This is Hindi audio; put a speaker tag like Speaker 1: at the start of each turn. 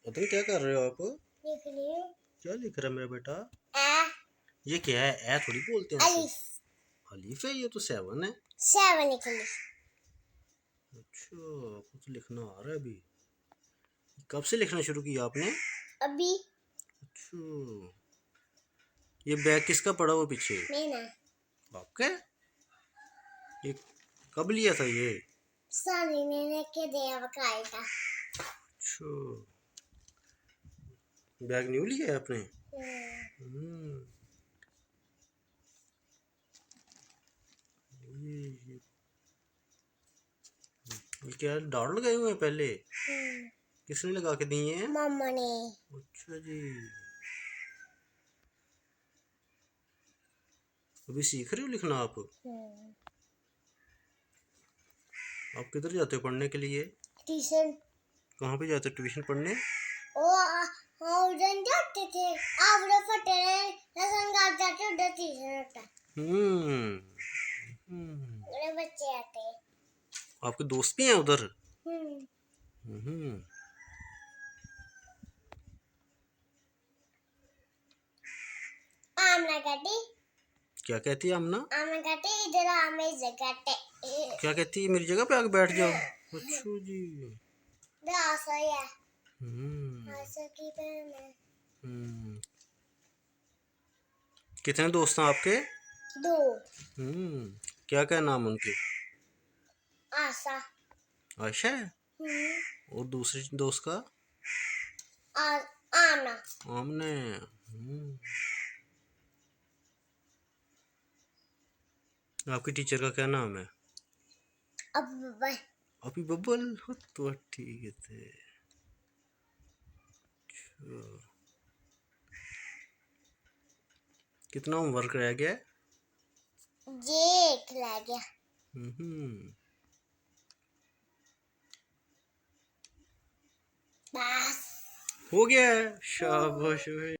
Speaker 1: अतन क्या कर रहे हो आप?
Speaker 2: लिख रही हूँ।
Speaker 1: क्या लिख रहा है मेरा बेटा?
Speaker 2: ए
Speaker 1: ये क्या है? ए थोड़ी बोलते हैं
Speaker 2: अलिफ।
Speaker 1: उसे। अलीफ है? ये तो 7 है।
Speaker 2: 7 लिख ली।
Speaker 1: अच्छा, आपको तो लिखना आ रहा है अभी। कब से लिखना शुरू किया आपने?
Speaker 2: अभी।
Speaker 1: अच्छा, ये बैग किसका पड़ा हुआ पीछे?
Speaker 2: मैंने
Speaker 1: आपका? ये कब लिया था ये?
Speaker 2: सानी ने के दिया बकाई था।
Speaker 1: अच्छा, बैग न्यू लिया है आपने? हम्म, ये ये क्या डॉट लगाए हुए हैं पहले? किसने लगा के दिए हैं?
Speaker 2: मम्मा ने।
Speaker 1: अच्छा जी, अभी सीख रहे हो लिखना आप? आप किधर जाते हो पढ़ने के लिए?
Speaker 2: ट्यूशन।
Speaker 1: कहाँ पे जाते हो ट्यूशन पढ़ने?
Speaker 2: उधर जाते थे। आप लोग फटे लसन गाँव जाते उधर ट्यूशन होता।
Speaker 1: हम्म हम्म,
Speaker 2: बड़े बच्चे आते हैं।
Speaker 1: आपके दोस्त भी हैं उधर?
Speaker 2: हम्म।
Speaker 1: हम्म,
Speaker 2: आमना काटी।
Speaker 1: क्या कहती है आमना?
Speaker 2: आमना काटी इधर आमे जगटे।
Speaker 1: क्या कहती है? मेरी जगह पे आके बैठ जाओ। अच्छा जी।
Speaker 2: दास है।
Speaker 1: हम्म
Speaker 2: आसो की बहन है।
Speaker 1: हम्म, कितने दोस्त हैं आपके?
Speaker 2: 2।
Speaker 1: क्या क्या नाम उनके?
Speaker 2: आशा।
Speaker 1: आयशा है? और दूसरे दोस्त का?
Speaker 2: आमना।
Speaker 1: आमने। आपकी टीचर का क्या नाम है?
Speaker 2: अब बाबा।
Speaker 1: अभी बबल हो तो ठीक है थे। अच्छा, कितना होमवर्क रह गया है?
Speaker 2: ये खिला गया।
Speaker 1: हम्म,
Speaker 2: बस
Speaker 1: हो गया है। शाबाश।